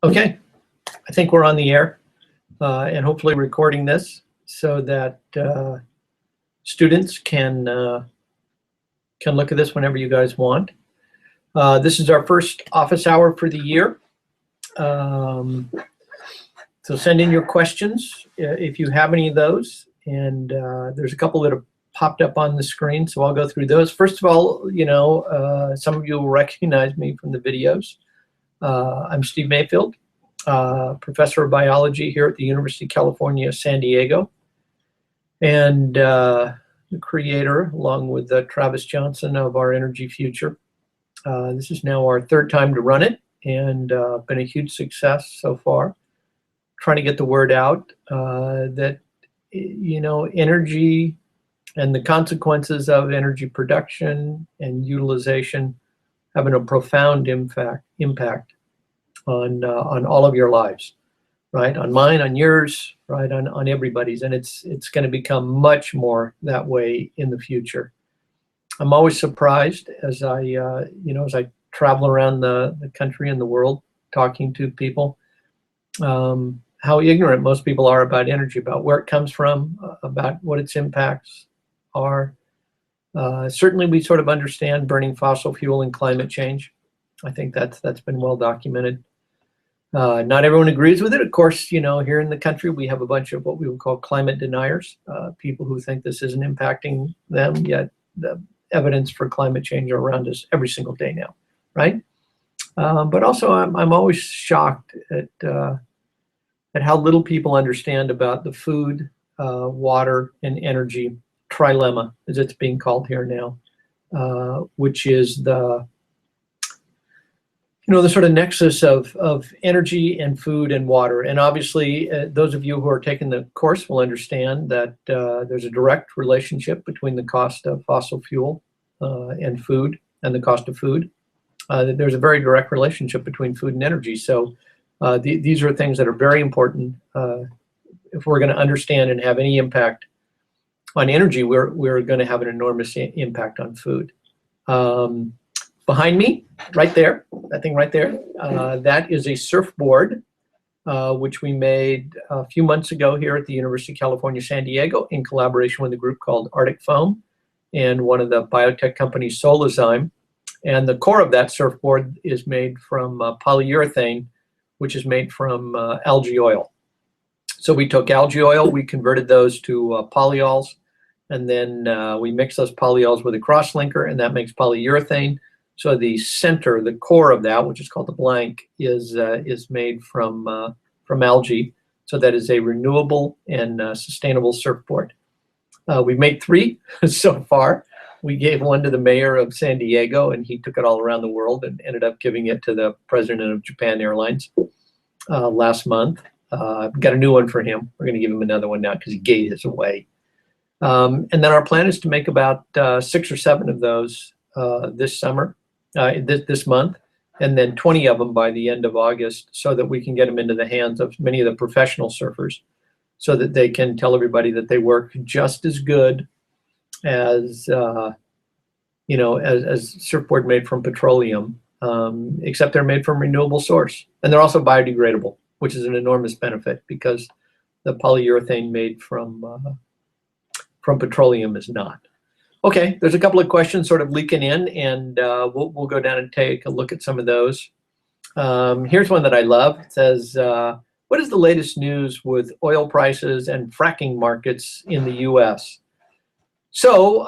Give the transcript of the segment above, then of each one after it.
Okay, I think we're on the air and hopefully recording this so that students can look at this whenever you guys want. This is our first office hour for the year. So send in your questions if you have any of those. And there's a couple that have popped up on the screen, so I'll go through those. First of all, some of you will recognize me from the videos. I'm Steve Mayfield, professor of biology here at the University of California, San Diego, and the creator, along with Travis Johnson, of Our Energy Future. This is now our third time to run it, and been a huge success so far. Trying to get the word out that, energy and the consequences of energy production and utilization having a profound impact on all of your lives, right? On mine, on yours, right? On everybody's, and it's going to become much more that way in the future. I'm always surprised as I travel around the country and the world talking to people, how ignorant most people are about energy, about where it comes from, about what its impacts are. Certainly we sort of understand burning fossil fuel and climate change. I think that's been well documented. Not everyone agrees with it. Of course, here in the country, we have a bunch of what we would call climate deniers, people who think this isn't impacting them, yet the evidence for climate change are around us every single day now, right? But also, I'm always shocked at how little people understand about the food, water, and energy trilemma, as it's being called here now, which is the sort of nexus of energy and food and water. And obviously, those of you who are taking the course will understand that there's a direct relationship between the cost of fossil fuel and food and the cost of food. There's a very direct relationship between food and energy. So these are things that are very important if we're going to understand and have any impact on energy. We're going to have an enormous impact on food. Behind me, right there, that thing right there, that is a surfboard, which we made a few months ago here at the University of California, San Diego, in collaboration with a group called Arctic Foam and one of the biotech companies, Solazyme. And the core of that surfboard is made from polyurethane, which is made from algae oil. So we took algae oil, we converted those to polyols, and then we mix those polyols with a crosslinker, and that makes polyurethane. So the center, the core of that, which is called the blank, is made from algae. So that is a renewable and sustainable surfboard. We've made 3 so far. We gave one to the mayor of San Diego, and he took it all around the world and ended up giving it to the president of Japan Airlines last month. Got a new one for him. We're going to give him another one now because he gave his away. And then our plan is to make about 6 or 7 of those this summer, this month, and then 20 of them by the end of August, so that we can get them into the hands of many of the professional surfers, so that they can tell everybody that they work just as good as as surfboard made from petroleum, except they're made from renewable source, and they're also biodegradable, which is an enormous benefit because the polyurethane made from petroleum is not. Okay, there's a couple of questions sort of leaking in, and we'll go down and take a look at some of those. Here's one that I love. It says, what is the latest news with oil prices and fracking markets in the U.S.? So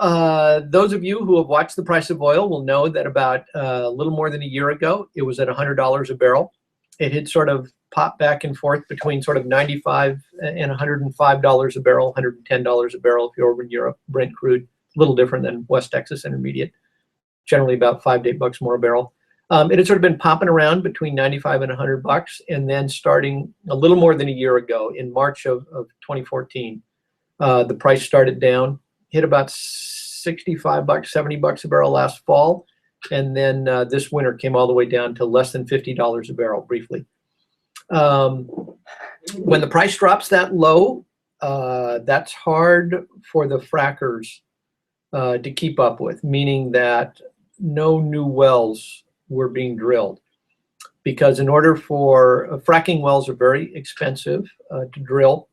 those of you who have watched the price of oil will know that about a little more than a year ago, it was at $100 a barrel. It had sort of popped back and forth between sort of $95 and $105 a barrel, $110 a barrel if you're over in Europe. Brent crude, a little different than West Texas Intermediate, generally about $5 to $8 more a barrel. It had sort of been popping around between 95 and $100, and then starting a little more than a year ago, in March of 2014, the price started down, hit about $65, $70 a barrel last fall, and then this winter came all the way down to less than $50 a barrel briefly. When the price drops that low, that's hard for the frackers to keep up with, meaning that no new wells were being drilled. because in order for fracking wells are very expensive to drill.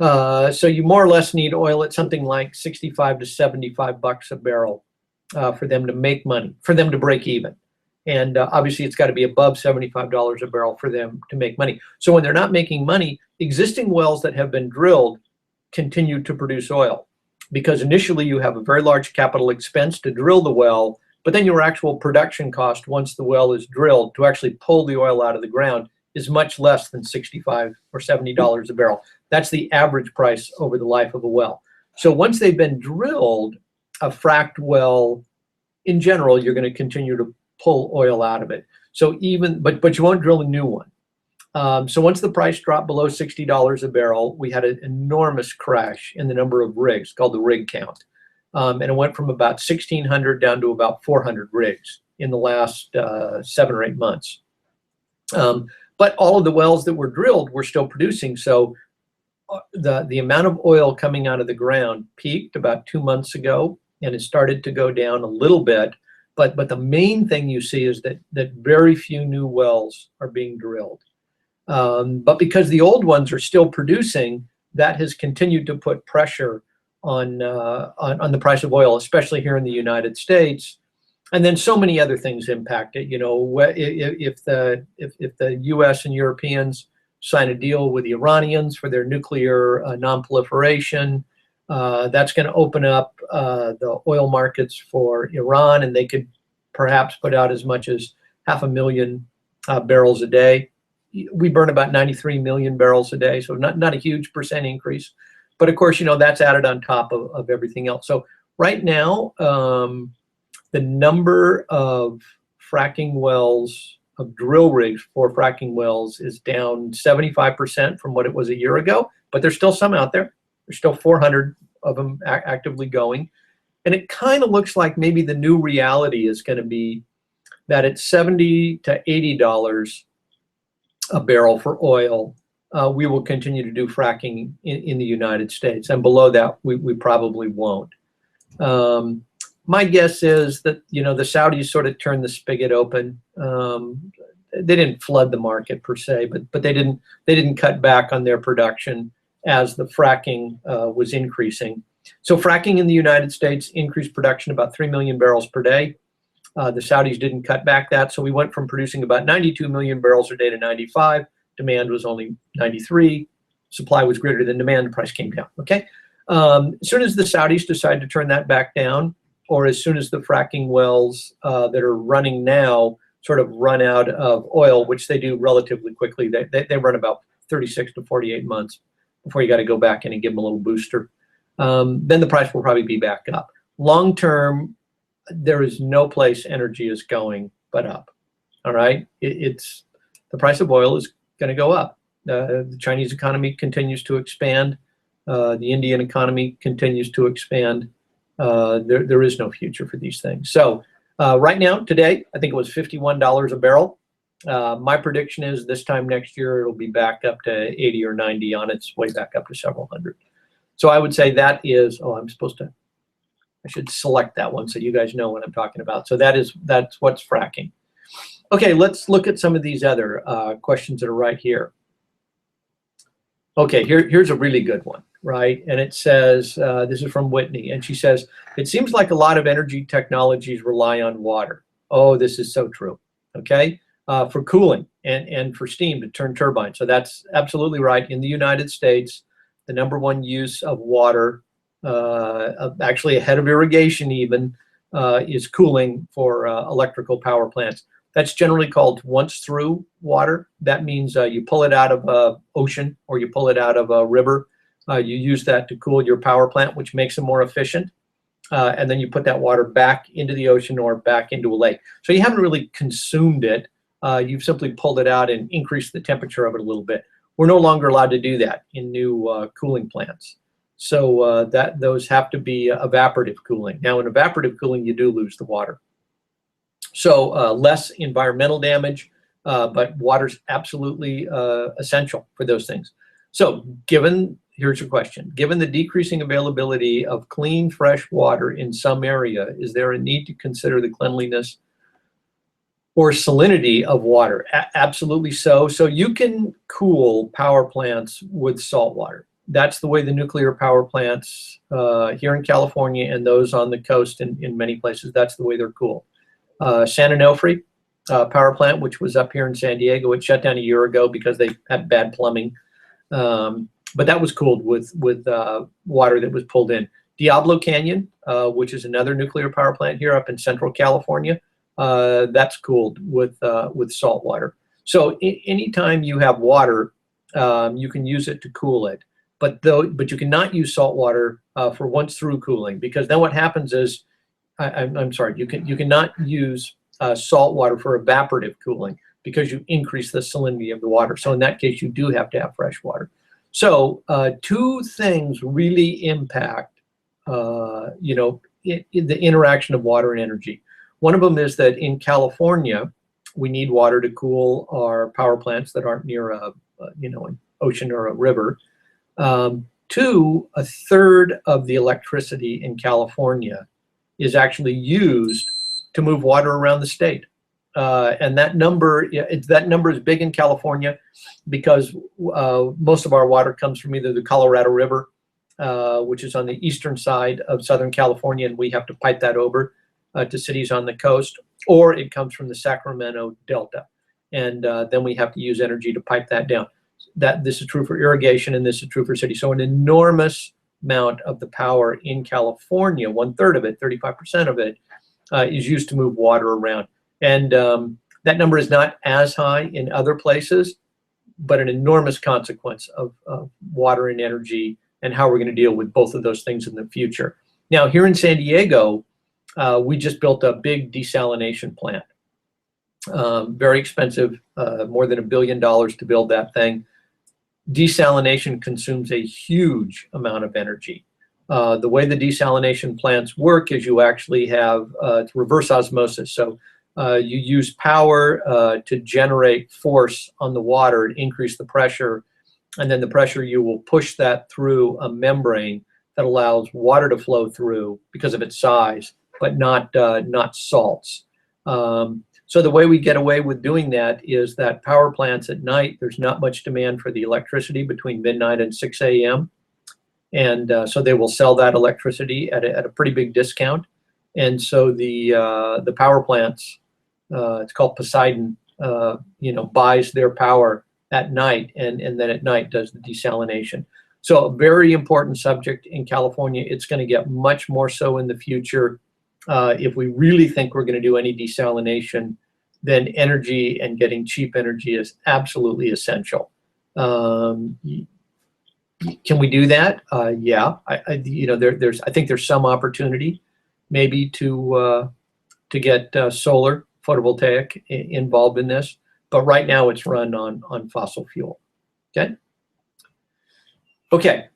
So you more or less need oil at something like 65 to 75 bucks a barrel for them to make money, for them to break even. And obviously it's got to be above $75 a barrel for them to make money. So when they're not making money, existing wells that have been drilled continue to produce oil, because initially you have a very large capital expense to drill the well, but then your actual production cost once the well is drilled to actually pull the oil out of the ground is much less than $65 or $70 a barrel. That's the average price over the life of a well. So once they've been drilled, a fracked well, in general, you're going to continue to pull oil out of it. So but you won't drill a new one. So once the price dropped below $60 a barrel, we had an enormous crash in the number of rigs, called the rig count. And it went from about 1,600 down to about 400 rigs in the last 7 or 8 months. But all of the wells that were drilled were still producing. So the amount of oil coming out of the ground peaked about 2 months ago, and it started to go down a little bit. But the main thing you see is that very few new wells are being drilled. But because the old ones are still producing, that has continued to put pressure on the price of oil, especially here in the United States. And then so many other things impact it. You know, if the U.S. and Europeans sign a deal with the Iranians for their nuclear non-proliferation, that's going to open up the oil markets for Iran, and they could perhaps put out as much as 500,000 barrels a day. We burn about 93 million barrels a day, so not a huge percent increase. But of course, you know, that's added on top of everything else. So right now, the number of fracking wells, of drill rigs for fracking wells, is down 75% from what it was a year ago, but there's still some out there. There's still 400 of them actively going. And it kind of looks like maybe the new reality is going to be that at $70 to $80 a barrel for oil, we will continue to do fracking in the United States. And below that, we probably won't. My guess is that, you know, the Saudis sort of turned the spigot open. They didn't flood the market per se, but they didn't cut back on their production as the fracking was increasing. So fracking in the United States increased production about 3 million barrels per day. The Saudis didn't cut back that, so we went from producing about 92 million barrels a day to 95. Demand was only 93. Supply was greater than demand. The price came down. Okay. As soon as the Saudis decide to turn that back down, or as soon as the fracking wells that are running now sort of run out of oil, which they do relatively quickly, they run about 36 to 48 months before you got to go back in and give them a little booster. Then the price will probably be back up. Long term, there is no place energy is going but up. All right, it's the price of oil is going to go up. The Chinese economy continues to expand. The Indian economy continues to expand. There is no future for these things. So right now, today, I think it was $51 a barrel. My prediction is this time next year, it'll be back up to 80 or 90, on its way back up to several hundred. So I would say that is, I should select that one so you guys know what I'm talking about. So that's what's fracking. Okay, let's look at some of these other questions that are right here. Okay, here's a really good one, right? And it says, this is from Whitney, and she says, it seems like a lot of energy technologies rely on water. Oh, this is so true, okay? For cooling and for steam to turn turbines. So that's absolutely right. In the United States, the #1 use of water, actually ahead of irrigation even, is cooling for electrical power plants. That's generally called once-through water. That means you pull it out of an ocean or you pull it out of a river. You use that to cool your power plant, which makes it more efficient. And then you put that water back into the ocean or back into a lake. So you haven't really consumed it. You've simply pulled it out and increased the temperature of it a little bit. We're no longer allowed to do that in new cooling plants. So those have to be evaporative cooling. Now, in evaporative cooling, you do lose the water. So less environmental damage, but water's absolutely essential for those things. So here's your question. Given the decreasing availability of clean, fresh water in some area, is there a need to consider the cleanliness or salinity of water. Absolutely so. So you can cool power plants with salt water. That's the way the nuclear power plants here in California and those on the coast in many places, that's the way they're cooled. San Onofre power plant, which was up here in San Diego, it shut down a year ago because they had bad plumbing. But that was cooled with water that was pulled in. Diablo Canyon, which is another nuclear power plant here up in central California, that's cooled with salt water. So anytime you have water, you can use it to cool it. But you cannot use salt water for once through cooling, because then what happens is, I'm sorry, you cannot use salt water for evaporative cooling because you increase the salinity of the water. So in that case, you do have to have fresh water. So two things really impact, the interaction of water and energy. One of them is that in California, we need water to cool our power plants that aren't near an ocean or a river. Two, a third of the electricity in California is actually used to move water around the state. And that number is big in California because most of our water comes from either the Colorado River, which is on the eastern side of Southern California, and we have to pipe that over to cities on the coast, or it comes from the Sacramento Delta. And then we have to use energy to pipe that down. This is true for irrigation, and this is true for cities. So an enormous amount of the power in California, 1/3 of it, 35% of it, is used to move water around. And that number is not as high in other places, but an enormous consequence of water and energy and how we're going to deal with both of those things in the future. Now, here in San Diego, we just built a big desalination plant. Very expensive, more than $1 billion to build that thing. Desalination consumes a huge amount of energy. The way the desalination plants work is you actually have reverse osmosis. So you use power to generate force on the water to increase the pressure, and then the pressure, you will push that through a membrane that allows water to flow through because of its size, but not salts. So the way we get away with doing that is that power plants at night, there's not much demand for the electricity between midnight and 6 a.m. And so they will sell that electricity at a pretty big discount. And so the power plants, it's called Poseidon, buys their power at night, and then at night does the desalination. So a very important subject in California. It's going to get much more so in the future. If we really think we're going to do any desalination, then energy and getting cheap energy is absolutely essential. Can we do that? Yeah. I think there's some opportunity, maybe to get solar photovoltaic involved in this, but right now it's run on fossil fuel. Okay.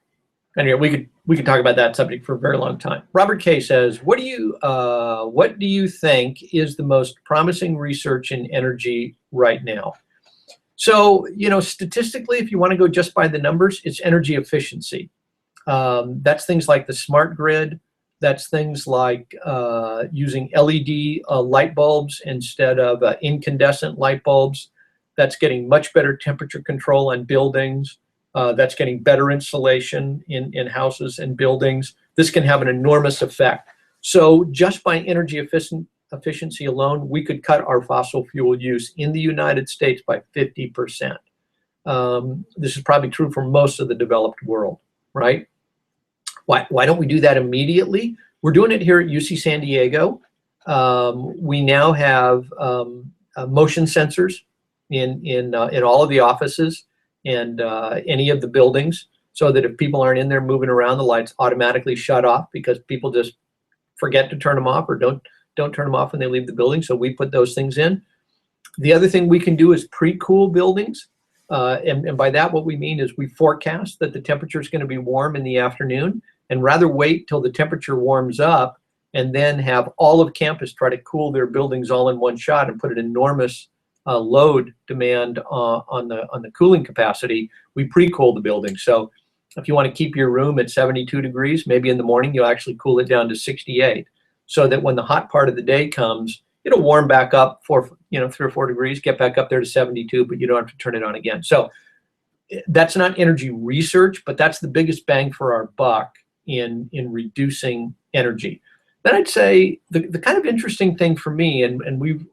Anyway, we could talk about that subject for a very long time. Robert K says, what do you think is the most promising research in energy right now? So, statistically, if you want to go just by the numbers, it's energy efficiency. That's things like the smart grid. That's things like using LED light bulbs instead of incandescent light bulbs. That's getting much better temperature control on buildings. That's getting better insulation in houses and buildings. This can have an enormous effect. So just by energy efficiency alone, we could cut our fossil fuel use in the United States by 50%. This is probably true for most of the developed world, right? Why don't we do that immediately? We're doing it here at UC San Diego. We now have motion sensors in all of the offices and any of the buildings, so that if people aren't in there moving around, the lights automatically shut off because people just forget to turn them off or don't turn them off when they leave the building. So we put those things in. The other thing we can do is pre-cool buildings. And by that, what we mean is we forecast that the temperature is going to be warm in the afternoon, and rather wait till the temperature warms up and then have all of campus try to cool their buildings all in one shot and put an enormous load demand on the cooling capacity. We pre-cool the building. So if you want to keep your room at 72 degrees, maybe in the morning you'll actually cool it down to 68, so that when the hot part of the day comes, it'll warm back up for 3 or 4 degrees, get back up there to 72, but you don't have to turn it on again. So that's not energy research, but that's the biggest bang for our buck in reducing energy. Then I'd say the kind of interesting thing for me, and we've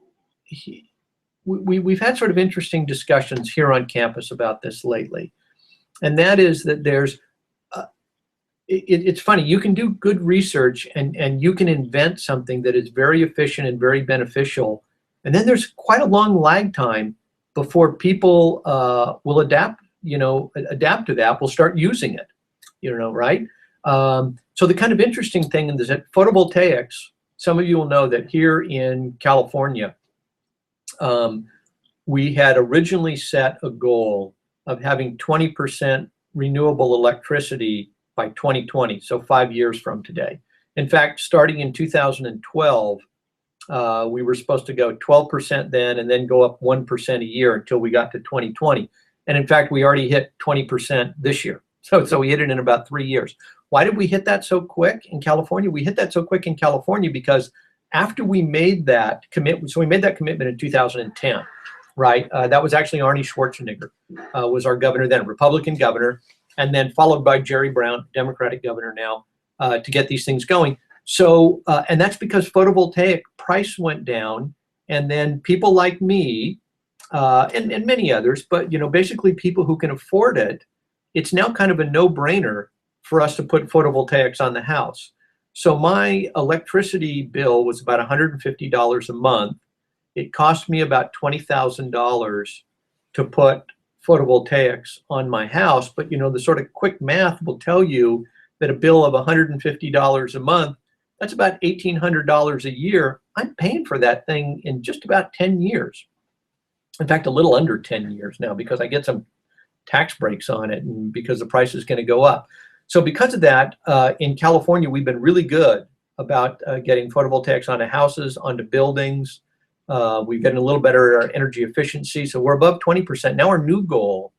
had sort of interesting discussions here on campus about this lately, and that is that there's it's funny, you can do good research and you can invent something that is very efficient and very beneficial, and then there's quite a long lag time before people will adapt to that, will start using it, right? So the kind of interesting thing is that photovoltaics, some of you will know that here in California, we had originally set a goal of having 20% renewable electricity by 2020, so 5 years from today. In fact, starting in 2012, we were supposed to go 12% then and then go up 1% a year until we got to 2020. And in fact, we already hit 20% this year. So we hit it in about 3 years. Why did we hit that so quick in California? We hit that so quick in California because after we made that commitment, so we made that commitment in 2010, right? That was actually Arnie Schwarzenegger, was our governor then, Republican governor, and then followed by Jerry Brown, Democratic governor now, to get these things going. So, and that's because photovoltaic price went down, and then people like me, and many others, but basically people who can afford it, it's now kind of a no-brainer for us to put photovoltaics on the house. So my electricity bill was about $150 a month. It cost me about $20,000 to put photovoltaics on my house, but the sort of quick math will tell you that a bill of $150 a month, that's about $1,800 a year. I'm paying for that thing in just about 10 years. In fact, a little under 10 years now, because I get some tax breaks on it and because the price is going to go up. So because of that, in California, we've been really good about getting photovoltaics onto houses, onto buildings. We've gotten a little better at our energy efficiency. So we're above 20%. Now our new goal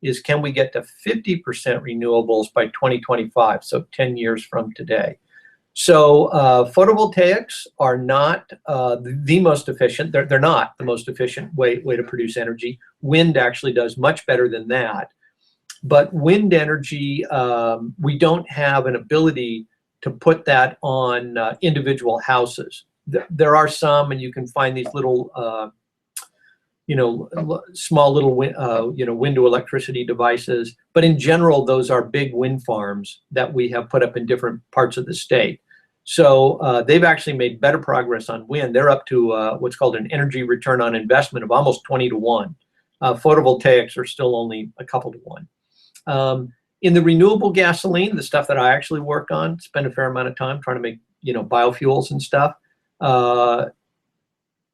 is, can we get to 50% renewables by 2025? So 10 years from today. So photovoltaics are not the most efficient. They're not the most efficient way to produce energy. Wind actually does much better than that. But wind energy, we don't have an ability to put that on individual houses. There are some, and you can find these little, small little, window electricity devices. But in general, those are big wind farms that we have put up in different parts of the state. So they've actually made better progress on wind. They're up to what's called an energy return on investment of almost 20 to 1. Photovoltaics are still only a couple to 1. In the renewable gasoline, the stuff that I actually work on, spend a fair amount of time trying to make, biofuels and stuff.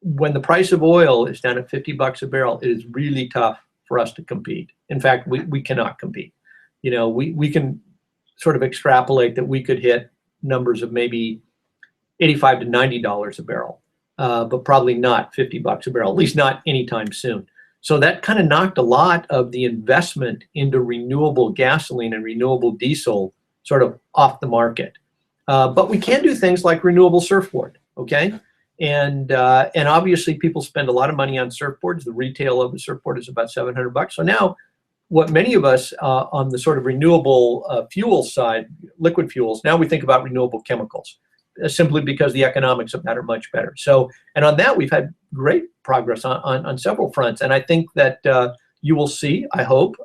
When the price of oil is down at $50 a barrel, it is really tough for us to compete. In fact, we cannot compete. We can sort of extrapolate that we could hit numbers of maybe $85 to $90 a barrel, but probably not $50 a barrel, at least not anytime soon. So that kind of knocked a lot of the investment into renewable gasoline and renewable diesel sort of off the market. But we can do things like renewable surfboard, okay? And obviously people spend a lot of money on surfboards. The retail of a surfboard is about $700. So now what many of us on the sort of renewable fuel side, liquid fuels, now we think about renewable chemicals, simply because the economics of that are much better. So, and on that, we've had great progress on several fronts. And I think that you will see, I hope,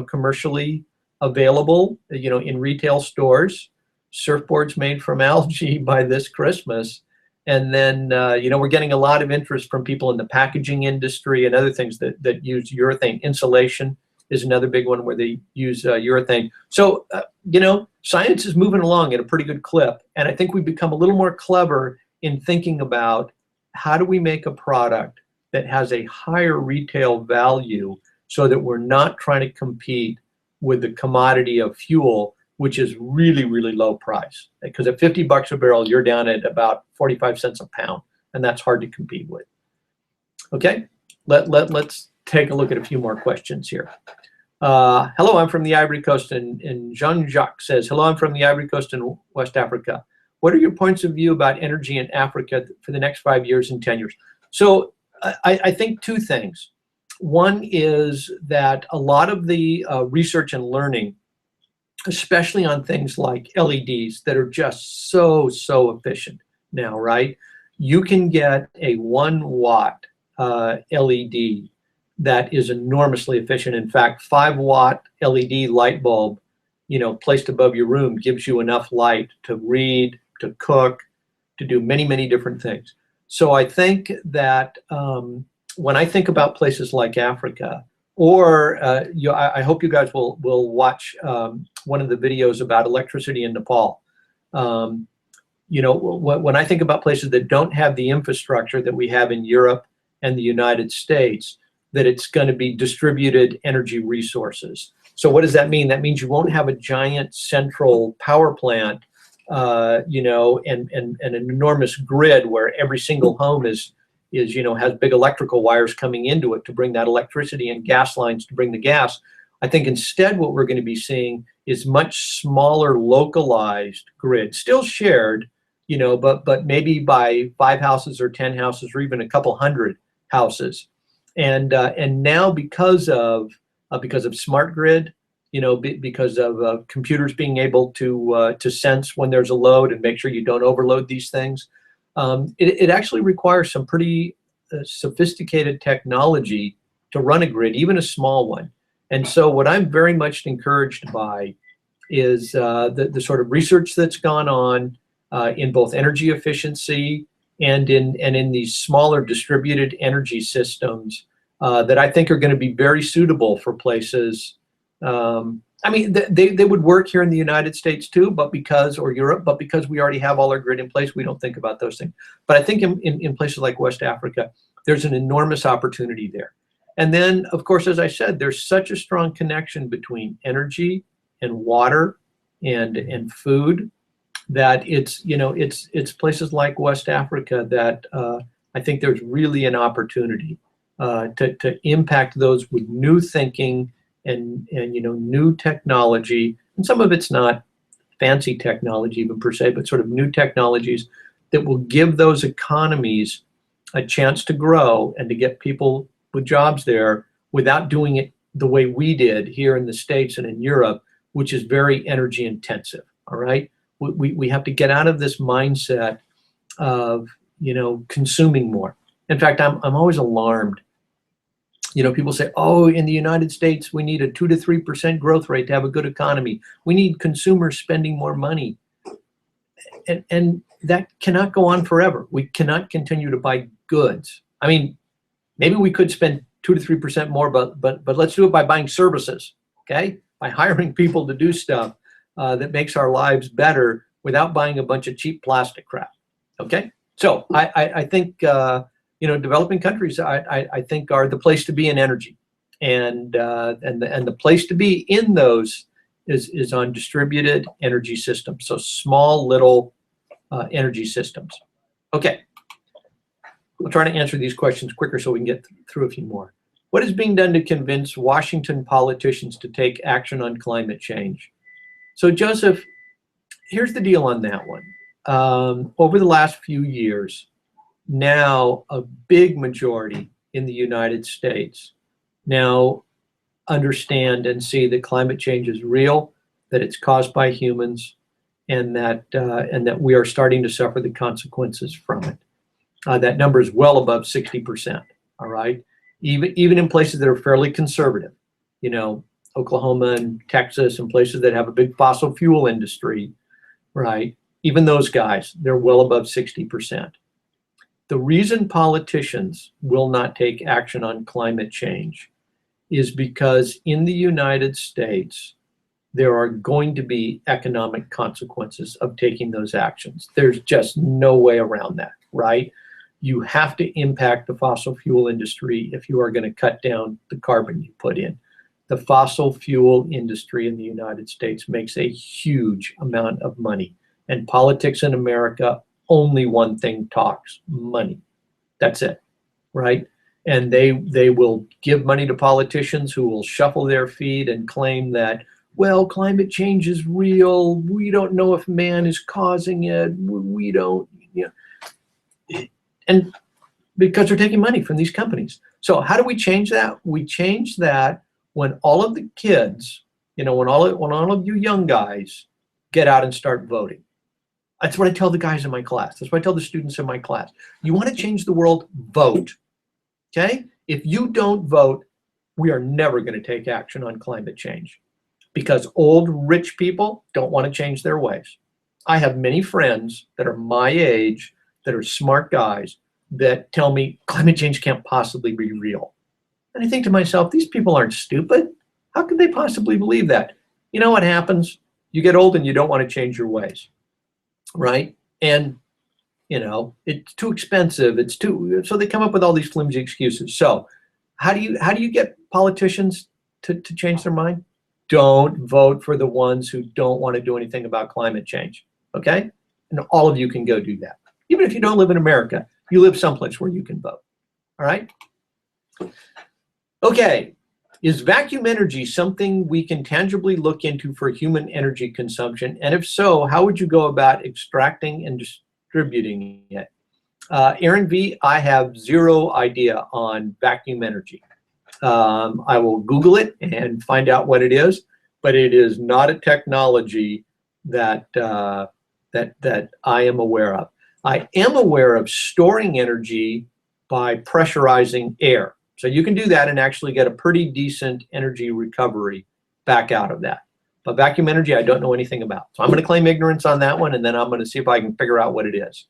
commercially available, in retail stores, surfboards made from algae by this Christmas. And then, we're getting a lot of interest from people in the packaging industry and other things that use urethane. Insulation is another big one where they use urethane. So, science is moving along at a pretty good clip. And I think we've become a little more clever in thinking about how do we make a product that has a higher retail value so that we're not trying to compete with the commodity of fuel, which is really, really low price. Because at $50 a barrel, you're down at about 45 cents a pound, and that's hard to compete with. Okay, let's take a look at a few more questions here. Hello, I'm from the Ivory Coast, and Jean-Jacques says, hello, I'm from the Ivory Coast in West Africa. what are your points of view about energy in Africa for the next 5 years and 10 years? So I think two things. One is that a lot of the research and learning, especially on things like LEDs that are just so efficient now, right? You can get a 1 watt LED that is enormously efficient. In fact, 5 watt LED light bulb, you know, placed above your room gives you enough light to read, to cook, to do many different things. So I think that when I think about places like Africa, or I hope you guys will watch one of the videos about electricity in Nepal. You know, when I think about places that don't have the infrastructure that we have in Europe and the United States, that it's going to be distributed energy resources. So what does that mean? That means you won't have a giant central power plant, you know, and an enormous grid where every single home is, you know, has big electrical wires coming into it to bring that electricity and gas lines to bring the gas. I think instead what we're going to be seeing is much smaller localized grid, still shared, you know, but maybe by 5 houses or 10 houses or even a couple hundred houses. And now because of smart grid, you know, because of computers being able to sense when there's a load and make sure you don't overload these things, it actually requires some pretty sophisticated technology to run a grid, even a small one. And so what I'm very much encouraged by is the sort of research that's gone on in both energy efficiency and in these smaller distributed energy systems that I think are going to be very suitable for places. I mean, they would work here in the United States too, or Europe, but because we already have all our grid in place, we don't think about those things. But I think in places like West Africa, there's an enormous opportunity there. And then, of course, as I said, there's such a strong connection between energy and water and food that it's, you know, it's places like West Africa that I think there's really an opportunity to impact those with new thinking and you know, new technology. And some of it's not fancy technology even per se, but sort of new technologies that will give those economies a chance to grow and to get people with jobs there without doing it the way we did here in the States and in Europe, which is very energy intensive. All right, we have to get out of this mindset of, you know, consuming more. In fact, I'm always alarmed. You know, people say, oh, in the United States, we need a 2 to 3% growth rate to have a good economy. We need consumers spending more money. And that cannot go on forever. We cannot continue to buy goods. I mean, maybe we could spend 2 to 3% more, but let's do it by buying services, okay? By hiring people to do stuff that makes our lives better without buying a bunch of cheap plastic crap, okay? So I think, you know, developing countries, I think, are the place to be in energy, and the place to be in those is on distributed energy systems. So small little energy systems. Okay, we'll try to answer these questions quicker so we can get through a few more. What is being done to convince Washington politicians to take action on climate change? So Joseph, here's the deal on that one. Over the last few years, now a big majority in the United States now understand and see that climate change is real, that it's caused by humans, and that we are starting to suffer the consequences from it. That number is well above 60%. All right, even in places that are fairly conservative, you know, Oklahoma and Texas and places that have a big fossil fuel industry, right? Even those guys, they're well above 60%. The reason politicians will not take action on climate change is because in the United States, there are going to be economic consequences of taking those actions. There's just no way around that, right? You have to impact the fossil fuel industry if you are going to cut down the carbon you put in. The fossil fuel industry in the United States makes a huge amount of money, and politics in America, only one thing talks: money. That's it, right? And they will give money to politicians who will shuffle their feet and claim that, well, climate change is real. We don't know if man is causing it. We don't, and because they're taking money from these companies. So how do we change that? We change that when all of the kids, when all of you young guys get out and start voting. That's what I tell the guys in my class. That's what I tell the students in my class. You want to change the world, vote. Okay? If you don't vote, we are never going to take action on climate change because old rich people don't want to change their ways. I have many friends that are my age that are smart guys that tell me climate change can't possibly be real. And I think to myself, these people aren't stupid. How could they possibly believe that? You know what happens? You get old and you don't want to change your ways, right? And, it's too expensive. So they come up with all these flimsy excuses. So how do you get politicians to change their mind? Don't vote for the ones who don't want to do anything about climate change, okay? And all of you can go do that. Even if you don't live in America, you live someplace where you can vote, all right? Okay, is vacuum energy something we can tangibly look into for human energy consumption? And if so, how would you go about extracting and distributing it? Aaron V., I have zero idea on vacuum energy. I will Google it and find out what it is, but it is not a technology that I am aware of. I am aware of storing energy by pressurizing air. So you can do that and actually get a pretty decent energy recovery back out of that. But vacuum energy, I don't know anything about. So I'm going to claim ignorance on that one, and then I'm going to see if I can figure out what it is.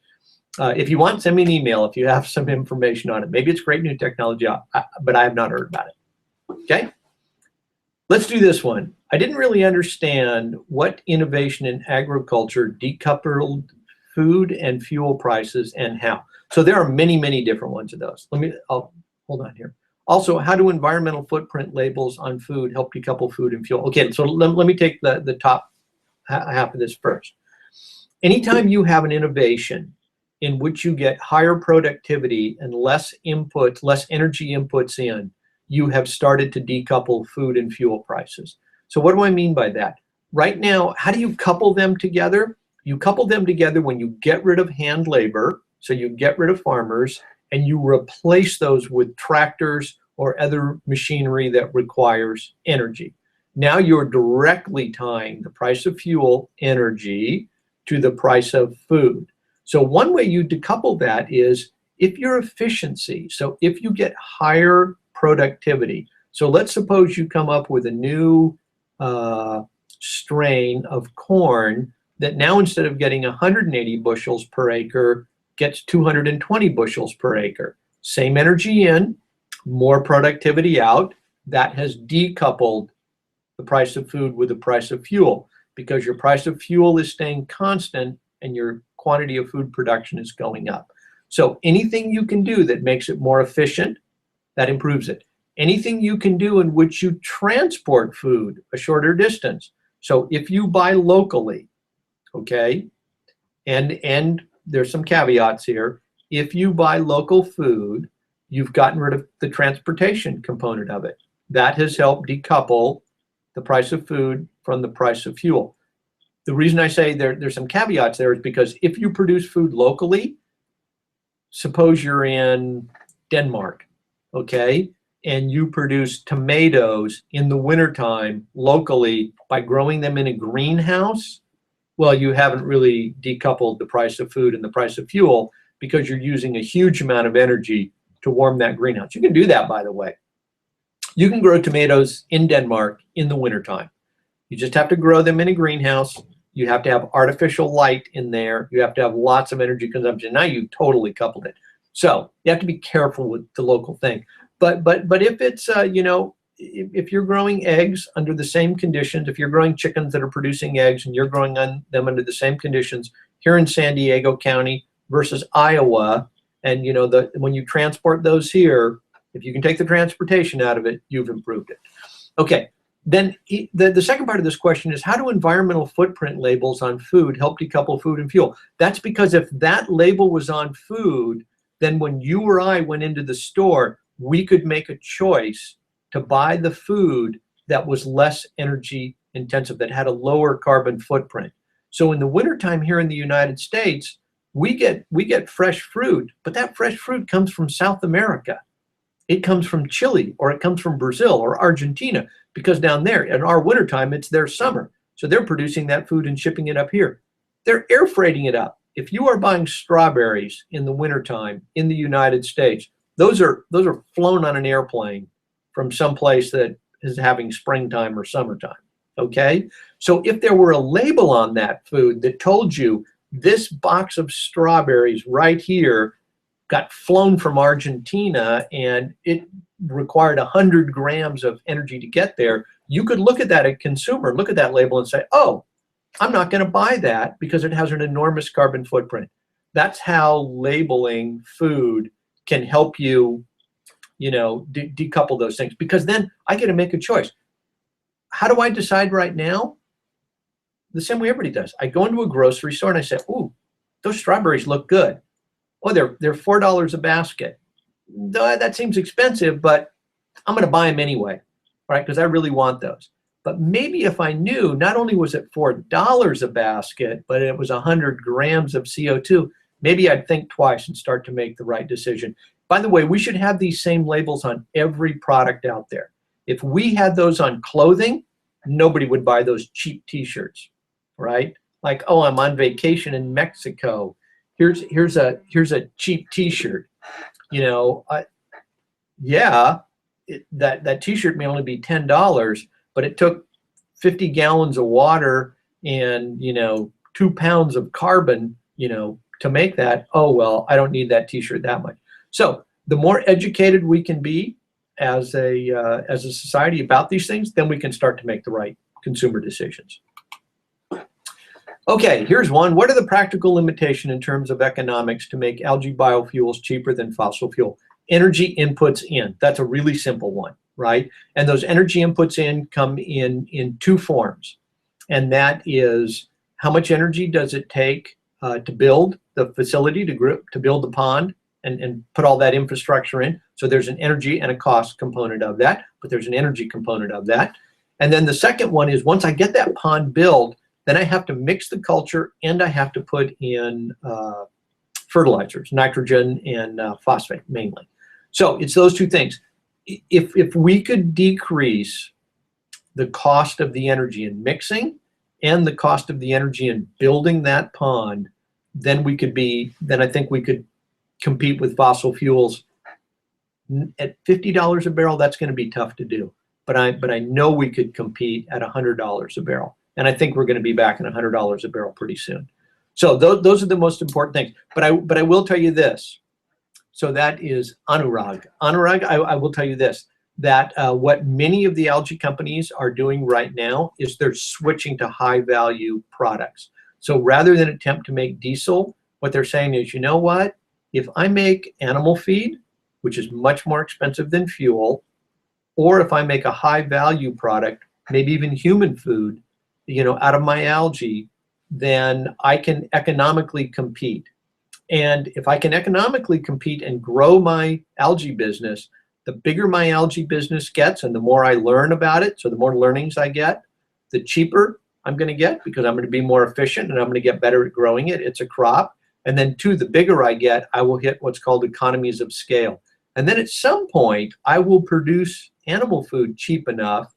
If you want, send me an email if you have some information on it. Maybe it's great new technology, but I have not heard about it. Okay? Let's do this one. I didn't really understand what innovation in agriculture decoupled food and fuel prices and how. So there are many, many different ones of those. I'll hold on here. Also, how do environmental footprint labels on food help decouple food and fuel? Okay, so let me take the top half of this first. Anytime you have an innovation in which you get higher productivity and less energy inputs in, you have started to decouple food and fuel prices. So what do I mean by that? Right now, how do you couple them together? You couple them together when you get rid of hand labor, so you get rid of farmers, and you replace those with tractors or other machinery that requires energy. Now you're directly tying the price of fuel, energy, to the price of food. So one way you decouple that is if your efficiency, so if you get higher productivity, so let's suppose you come up with a new strain of corn that now instead of getting 180 bushels per acre, gets 220 bushels per acre. Same energy in, more productivity out. That has decoupled the price of food with the price of fuel because your price of fuel is staying constant and your quantity of food production is going up. So anything you can do that makes it more efficient, that improves it. Anything you can do in which you transport food a shorter distance. So if you buy locally, okay, and there's some caveats here. If you buy local food, you've gotten rid of the transportation component of it. That has helped decouple the price of food from the price of fuel. The reason I say there's some caveats there is because if you produce food locally, suppose you're in Denmark, okay, and you produce tomatoes in the wintertime locally by growing them in a greenhouse, well, you haven't really decoupled the price of food and the price of fuel because you're using a huge amount of energy to warm that greenhouse. You can do that, by the way. You can grow tomatoes in Denmark in the wintertime. You just have to grow them in a greenhouse. You have to have artificial light in there. You have to have lots of energy consumption. Now you've totally coupled it. So you have to be careful with the local thing. But if it's, if you're growing eggs under the same conditions, if you're growing chickens that are producing eggs and you're growing them under the same conditions here in San Diego County versus Iowa, and when you transport those here, if you can take the transportation out of it, you've improved it. Okay, then the second part of this question is how do environmental footprint labels on food help decouple food and fuel? That's because if that label was on food, then when you or I went into the store, we could make a choice to buy the food that was less energy intensive, that had a lower carbon footprint. So in the wintertime here in the United States, we get fresh fruit, but that fresh fruit comes from South America. It comes from Chile, or it comes from Brazil or Argentina, because down there in our wintertime, it's their summer. So they're producing that food and shipping it up here. They're air freighting it up. If you are buying strawberries in the wintertime in the United States, those are flown on an airplane from someplace that is having springtime or summertime, okay? So if there were a label on that food that told you this box of strawberries right here got flown from Argentina and it required 100 grams of energy to get there, you could look at that as a consumer, look at that label and say, oh, I'm not going to buy that because it has an enormous carbon footprint. That's how labeling food can help you, decouple those things, because then I get to make a choice. How do I decide right now? The same way everybody does. I go into a grocery store and I say, ooh, those strawberries look good. Oh, they're $4 a basket. That seems expensive, but I'm going to buy them anyway, right? Because I really want those. But maybe if I knew not only was it $4 a basket, but it was 100 grams of CO2, maybe I'd think twice and start to make the right decision. By the way, we should have these same labels on every product out there. If we had those on clothing, nobody would buy those cheap t-shirts, right? Like, oh, I'm on vacation in Mexico. Here's a cheap t-shirt. That t-shirt may only be $10, but it took 50 gallons of water and 2 pounds of carbon to make that. Oh, well, I don't need that t-shirt that much. So the more educated we can be as a society about these things, then we can start to make the right consumer decisions. Okay, here's one. What are the practical limitations in terms of economics to make algae biofuels cheaper than fossil fuel? Energy inputs in. That's a really simple one, right? And those energy inputs in come in two forms. And that is, how much energy does it take to build the facility, to build the pond and put all that infrastructure in? So there's an energy and a cost component of that, but there's an energy component of that. And then the second one is, once I get that pond built, then I have to mix the culture and I have to put in fertilizers, nitrogen and phosphate mainly. So it's those two things. If we could decrease the cost of the energy in mixing and the cost of the energy in building that pond, then I think we could compete with fossil fuels. At $50 a barrel, that's going to be tough to do. But I know we could compete at $100 a barrel. And I think we're going to be back at $100 a barrel pretty soon. So those are the most important things. But I will tell you this. So that is Anurag. Anurag, I will tell you this, that what many of the algae companies are doing right now is they're switching to high value products. So rather than attempt to make diesel, what they're saying is, you know what? If I make animal feed, which is much more expensive than fuel, or if I make a high value product, maybe even human food, out of my algae, then I can economically compete. And if I can economically compete and grow my algae business, the bigger my algae business gets and the more I learn about it, so the more learnings I get, the cheaper I'm going to get, because I'm going to be more efficient and I'm going to get better at growing it. It's a crop. And then two, the bigger I get, I will hit what's called economies of scale. And then at some point, I will produce animal food cheap enough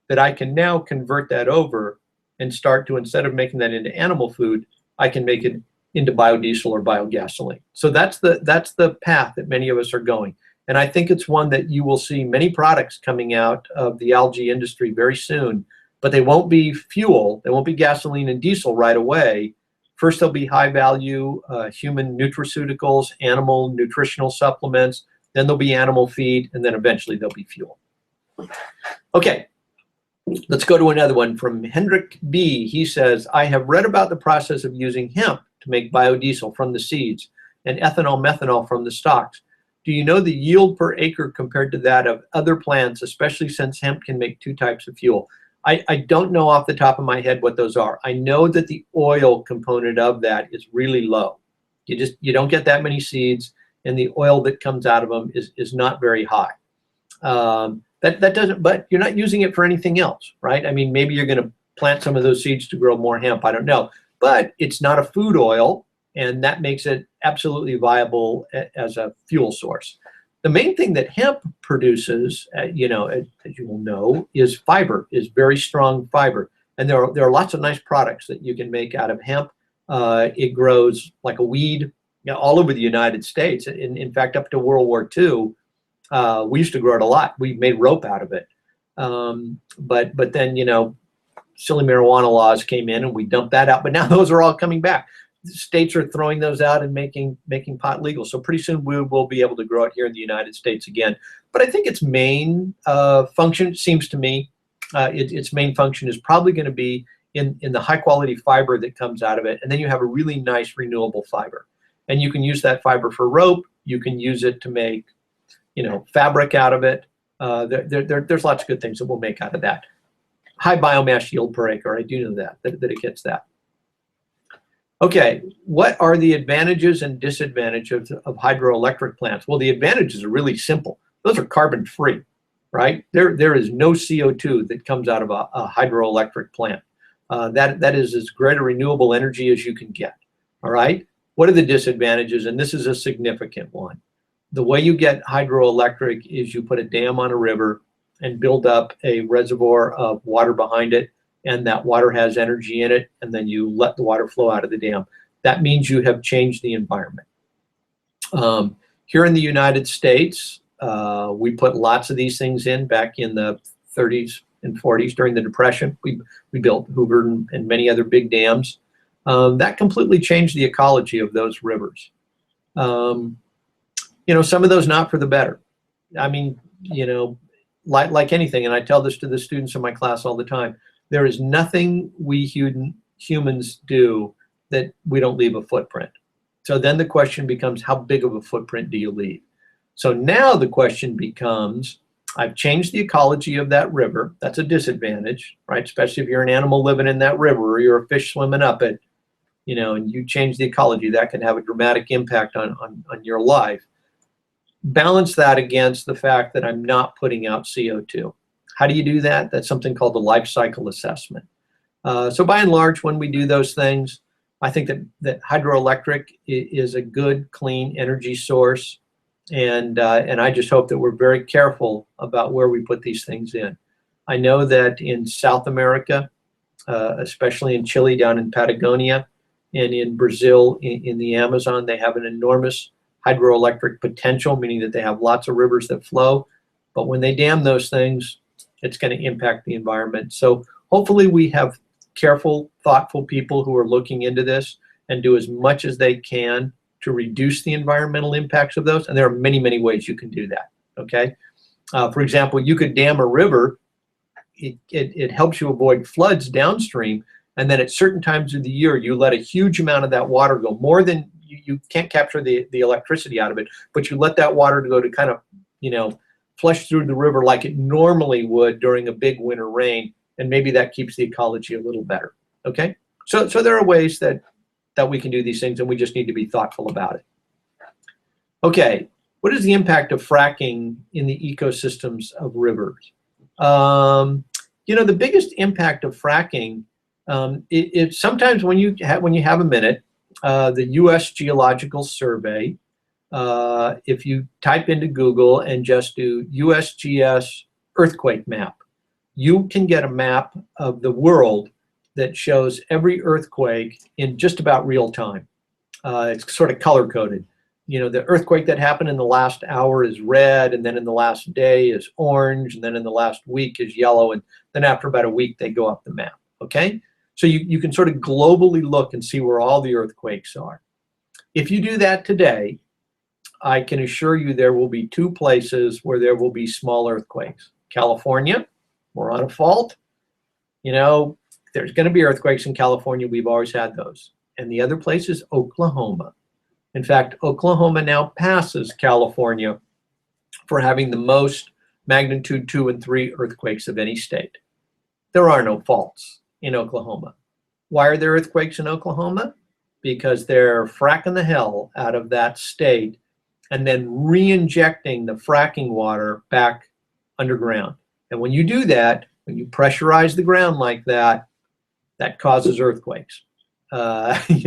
that I can now convert that over and start to, instead of making that into animal food, I can make it into biodiesel or biogasoline. So that's the path that many of us are going. And I think it's one that you will see many products coming out of the algae industry very soon, but they won't be fuel, they won't be gasoline and diesel right away. First, there'll be high value human nutraceuticals, animal nutritional supplements, then there'll be animal feed, and then eventually there'll be fuel. Okay. Let's go to another one from Hendrik B. He says, I have read about the process of using hemp to make biodiesel from the seeds and ethanol, methanol from the stalks. Do you know the yield per acre compared to that of other plants, especially since hemp can make two types of fuel? I don't know off the top of my head what those are. I know that the oil component of that is really low. You don't get that many seeds, and the oil that comes out of them is not very high. That doesn't, but you're not using it for anything else, right? I mean, maybe you're going to plant some of those seeds to grow more hemp. I don't know. But it's not a food oil, and that makes it absolutely viable as a fuel source. The main thing that hemp produces, you know, as you will know, is fiber, is very strong fiber. And there are lots of nice products that you can make out of hemp. It grows like a weed, you know, all over the United States. In fact, up to World War II, we used to grow it a lot. We made rope out of it. But then, you know, silly marijuana laws came in and we dumped that out. But now those are all coming back. States are throwing those out and making pot legal. So pretty soon we will be able to grow it here in the United States again. But I think its main function, seems to me, its main function is probably going to be in the high quality fiber that comes out of it. And then you have a really nice renewable fiber. And you can use that fiber for rope. You can use it to make, you know, fabric out of it. There's lots of good things that we'll make out of that. High biomass yield per acre. I do know that it gets that. Okay, what are the advantages and disadvantages of hydroelectric plants? Well, the advantages are really simple. Those are carbon free, right? There is no CO2 that comes out of a hydroelectric plant. That is as great a renewable energy as you can get, all right? What are the disadvantages? And this is a significant one. The way you get hydroelectric is you put a dam on a river and build up a reservoir of water behind it, and that water has energy in it, and then you let the water flow out of the dam. That means you have changed the environment. Here in the United States, we put lots of these things in back in the 30s and 40s during the Depression. We built Hoover and many other big dams. That completely changed the ecology of those rivers. You know, some of those not for the better. I mean, you know, like anything, and I tell this to the students in my class all the time, there is nothing we humans do that we don't leave a footprint. So then the question becomes, how big of a footprint do you leave? So now the question becomes, I've changed the ecology of that river. That's a disadvantage, right? Especially if you're an animal living in that river or you're a fish swimming up it, you know, and you change the ecology, that can have a dramatic impact on your life. Balance that against the fact that I'm not putting out CO2. How do you do that? That's something called the life cycle assessment. So by and large, when we do those things, I think that hydroelectric is a good, clean energy source. And I just hope that we're very careful about where we put these things in. I know that in South America, especially in Chile, down in Patagonia, and in Brazil, in the Amazon, they have an enormous hydroelectric potential, meaning that they have lots of rivers that flow. But when they dam those things, it's going to impact the environment. So hopefully we have careful, thoughtful people who are looking into this and do as much as they can to reduce the environmental impacts of those. And there are many, many ways you can do that, okay? For example, you could dam a river. It helps you avoid floods downstream. And then at certain times of the year, you let a huge amount of that water go, more than you can't capture the electricity out of it, but you let that water go to kind of, you know, flush through the river like it normally would during a big winter rain, and maybe that keeps the ecology a little better, okay? So there are ways that we can do these things, and we just need to be thoughtful about it. Okay, what is the impact of fracking in the ecosystems of rivers? You know, the biggest impact of fracking, it's sometimes when you have a minute, the U.S. Geological Survey, if you type into Google and just do USGS earthquake map, you can get a map of the world that shows every earthquake in just about real time. It's sort of color coded. You know, the earthquake that happened in the last hour is red, and then in the last day is orange, and then in the last week is yellow, and then after about a week they go up the map, okay? So you can sort of globally look and see where all the earthquakes are. If you do that today, I can assure you there will be two places where there will be small earthquakes. California, we're on a fault. You know, there's going to be earthquakes in California. We've always had those. And the other place is Oklahoma. In fact, Oklahoma now passes California for having the most magnitude 2 and 3 earthquakes of any state. There are no faults in Oklahoma. Why are there earthquakes in Oklahoma? Because they're fracking the hell out of that state and then re-injecting the fracking water back underground. And when you do that, when you pressurize the ground like that, that causes earthquakes. Some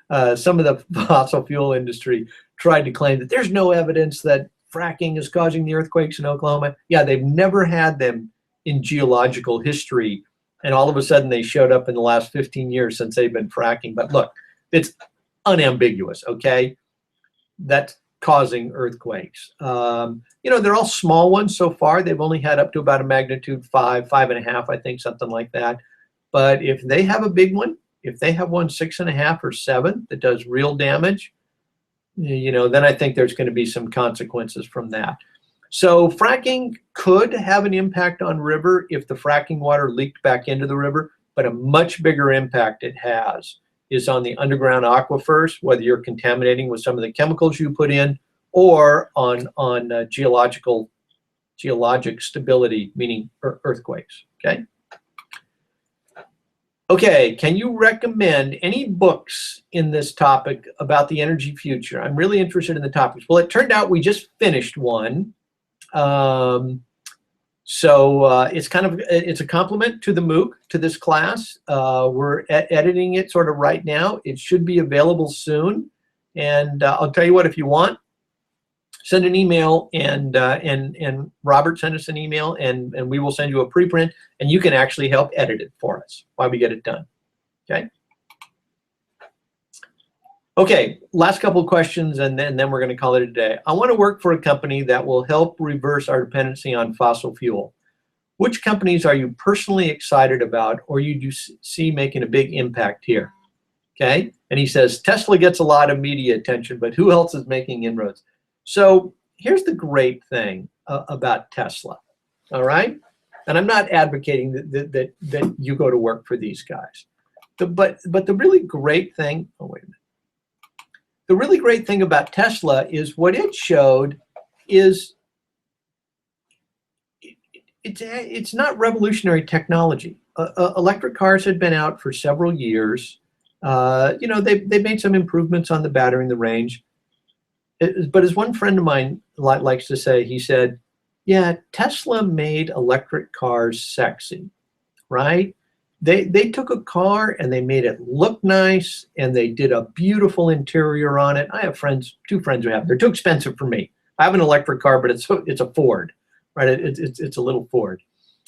of the fossil fuel industry tried to claim that there's no evidence that fracking is causing the earthquakes in Oklahoma. Yeah, they've never had them in geological history, and all of a sudden they showed up in the last 15 years since they've been fracking. But look, it's unambiguous, okay? That's causing earthquakes. They're all small ones so far. They've only had up to about a magnitude 5, 5.5, I think, something like that. But if they have a big one, if they have one 6.5 or 7 that does real damage, then I think there's going to be some consequences from that. So fracking could have an impact on river if the fracking water leaked back into the river, but a much bigger impact it has is on the underground aquifers, whether you're contaminating with some of the chemicals you put in, or on geologic stability, meaning earthquakes. Okay, can you recommend any books in this topic about the energy future? I'm really interested in the topics. Well, it turned out we just finished one. It's a compliment to the MOOC, to this class. We're editing it sort of right now. It should be available soon. And I'll tell you what, if you want, send an email, and Robert, send us an email, and we will send you a preprint, and you can actually help edit it for us while we get it done. Okay, last couple of questions, and then we're going to call it a day. I want to work for a company that will help reverse our dependency on fossil fuel. Which companies are you personally excited about, or you do see making a big impact here? And he says, Tesla gets a lot of media attention, but who else is making inroads? So here's the great thing about Tesla, all right? And I'm not advocating that you go to work for these guys. But the really great thing, the really great thing about Tesla is what it showed is it's not revolutionary technology. Electric cars had been out for several years. They made some improvements on the battery and the range. But as one friend of mine likes to say, he said, yeah, Tesla made electric cars sexy, right? They took a car and they made it look nice, and they did a beautiful interior on it. I have two friends who have. They're too expensive for me. I have an electric car, but it's a Ford, right? It's a little Ford.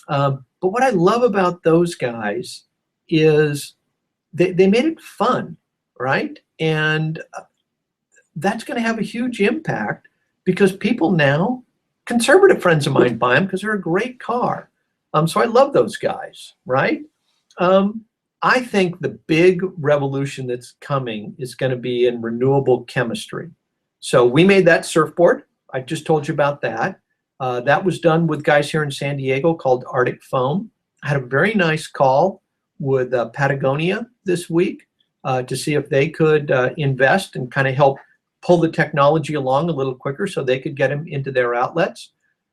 But what I love about those guys is they made it fun, right? And that's going to have a huge impact because people now, conservative friends of mine buy them because they're a great car. So I love those guys, right? I think the big revolution that's coming is going to be in renewable chemistry. So we made that surfboard. I just told you about that. That was done with guys here in San Diego called Arctic Foam. I had a very nice call with Patagonia this week to see if they could invest and kind of help pull the technology along a little quicker so they could get them into their outlets.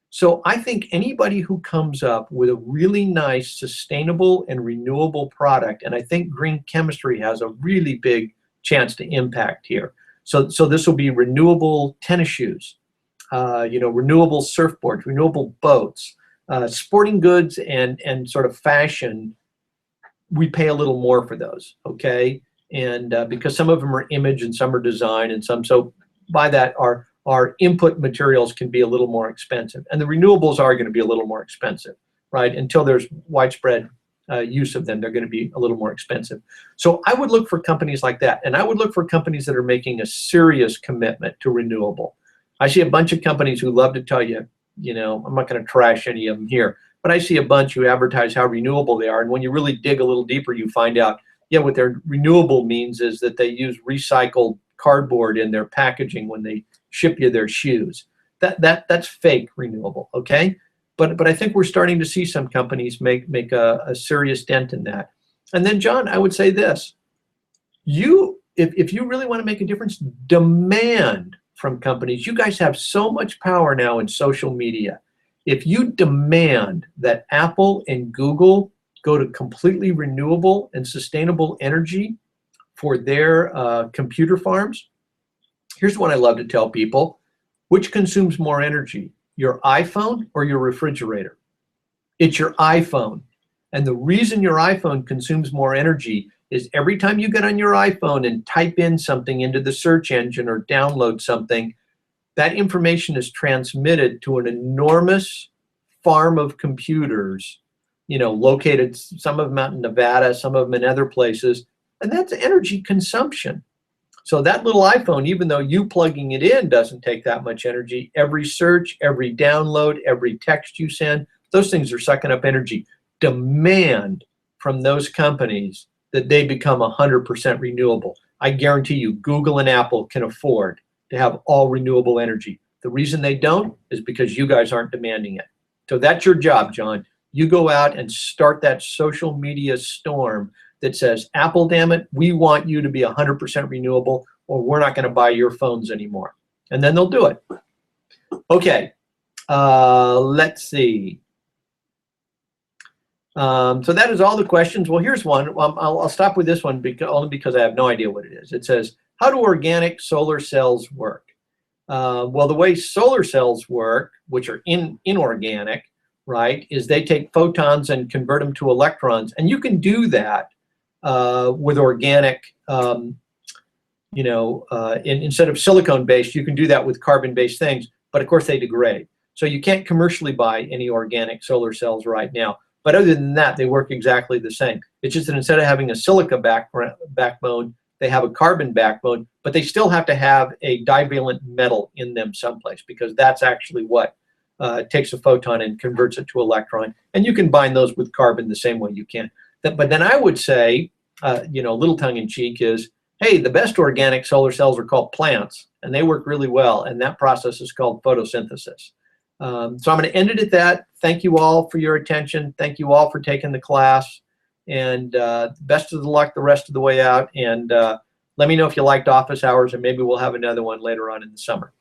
So I think anybody who comes up with a really nice, sustainable, and renewable product, and I think green chemistry has a really big chance to impact here. So this will be renewable tennis shoes, renewable surfboards, renewable boats, sporting goods, and sort of fashion. We pay a little more for those, okay? And because some of them are image and some are design and some, so by that our input materials can be a little more expensive. And the renewables are going to be a little more expensive, right? Until there's widespread use of them, they're going to be a little more expensive. So I would look for companies like that. And I would look for companies that are making a serious commitment to renewable. I see a bunch of companies who love to tell you, I'm not going to trash any of them here, but I see a bunch who advertise how renewable they are. And when you really dig a little deeper, you find out, yeah, what their renewable means is that they use recycled cardboard in their packaging when they ship you their shoes. That's fake renewable, okay? But I think we're starting to see some companies make a serious dent in that. And then, John, I would say this. If you really want to make a difference, demand from companies. You guys have so much power now in social media. If you demand that Apple and Google go to completely renewable and sustainable energy for their computer farms, here's what I love to tell people. Which consumes more energy, your iPhone or your refrigerator? It's your iPhone. And the reason your iPhone consumes more energy is every time you get on your iPhone and type in something into the search engine or download something, that information is transmitted to an enormous farm of computers, located, some of them out in Nevada, some of them in other places, and that's energy consumption. So that little iPhone, even though you plugging it in doesn't take that much energy, every search, every download, every text you send, those things are sucking up energy. Demand from those companies that they become 100% renewable. I guarantee you, Google and Apple can afford to have all renewable energy. The reason they don't is because you guys aren't demanding it. So that's your job, John. You go out and start that social media storm that says, Apple, damn it, we want you to be 100% renewable, or we're not going to buy your phones anymore. And then they'll do it. Okay, let's see. So that is all the questions. Well, here's one. I'll stop with this one only because I have no idea what it is. It says, how do organic solar cells work? Well, the way solar cells work, which are inorganic, right, is they take photons and convert them to electrons. And you can do that with organic, instead of silicone-based, you can do that with carbon-based things. But, of course, they degrade. So you can't commercially buy any organic solar cells right now. But other than that, they work exactly the same. It's just that instead of having a silica backbone, they have a carbon backbone, but they still have to have a divalent metal in them someplace, because that's actually what takes a photon and converts it to electron. And you can bind those with carbon the same way you can. But then I would say, a little tongue-in-cheek is, hey, the best organic solar cells are called plants, and they work really well, and that process is called photosynthesis. So I'm going to end it at that. Thank you all for your attention. Thank you all for taking the class. And best of the luck the rest of the way out. And let me know if you liked office hours, and maybe we'll have another one later on in the summer.